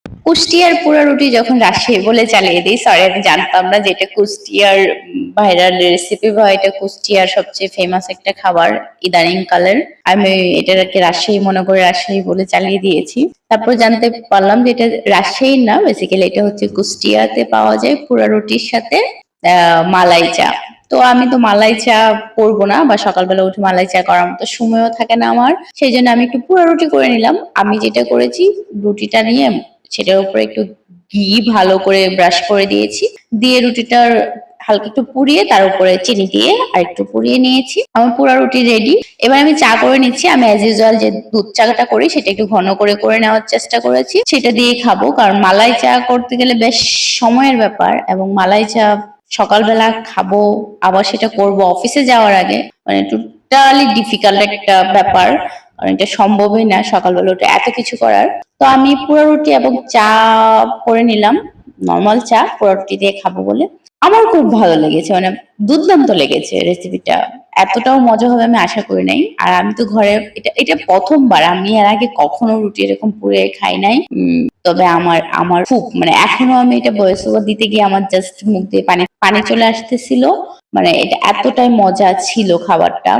কুষ্টিয়ার পোড়া রুটি যখন রাজশাহী বলে চালিয়ে দিই, সরি আমি জানতাম না যে এটা কুষ্টিয়ার ভাইরাল রেসিপি বা এটা কুষ্টিয়ার সবচেয়ে ফেমাস একটা খাবার ইদানিং কালের। আমি এটাকে রাজশাহী মনে করে রাজশাহী বলে চালিয়ে দিয়েছি। তারপর জানতে পারলাম যে এটা রাজশাহীর না, বেসিক্যালি এটা হচ্ছে কুষ্টিয়াতে পাওয়া যায় পোড়া রুটির সাথে মালাই চা। তো আমি তো মালাই চা করবো না, বা সকালবেলা উঠে মালাই চা করার মতো সময়ও থাকে না আমার, সেই জন্য আমি একটু পোড়া রুটি করে নিলাম। আমি যেটা করেছি, রুটিটা নিয়ে সেটার উপরে একটু ঘি ভালো করে ব্রাশ করে দিয়েছি, দিয়ে রুটিটার হালকা একটু পুড়িয়ে তার উপরে চিনি দিয়ে আর একটু পুড়িয়ে নিয়েছি। আমার পোড়া রুটি রেডি। এবার আমি চা করে নিচ্ছি। আমি অ্যাজ ইউজুয়াল যে দুধ চাটা করি সেটা একটু ঘন করে করে নেওয়ার চেষ্টা করেছি, সেটা দিয়ে খাবো, কারণ মালাই চা করতে গেলে বেশ সময়ের ব্যাপার, এবং মালাই চা সকালবেলা খাবো আবার সেটা করব অফিসে যাওয়ার আগে, মানে টোটালি ডিফিকাল্ট একটা ব্যাপার, কারণ এটা সম্ভবই না সকালবেলা উঠে এত কিছু করার। তো আমি পোড়া রুটি এবং চা করে নিলাম, নর্মাল চা পোড়া রুটি দিয়ে খাবো বলে। আমার খুব ভালো লেগেছে, মানে দুর্দান্ত লেগেছে রেসিপিটা। এতটাও মজা হবে আমি আশা করি নাই। আর আমি তো ঘরে এটা এটা প্রথমবার, আমি এর আগে কখনো রুটি এরকম পুড়ে খাই নাই। তবে আমার আমার খুব মানে এখনো আমি এটা ভয়েস ওভার দিতে গিয়ে আমার জাস্ট মুখ দিয়ে পানি পানি চলে আসতেছিল। মানে এটা এতটাই মজা ছিল খাবারটা।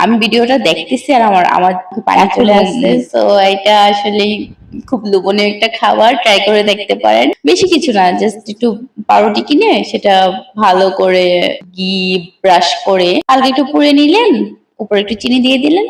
আমি ভিডিওটা দেখতেছি আর আমার আমার পানি চলে আসছে। তো এটা আসলেই খুব লোভনীয় একটা খাবার, ট্রাই করে দেখতে পারেন। বেশি কিছু না, জাস্ট একটু পাউরুটি কিনে সেটা ভালো করে ঘি ব্রাশ করে হালকা একটু পুড়ে নিলেন, উপরে একটু চিনি দিয়ে দিলেন,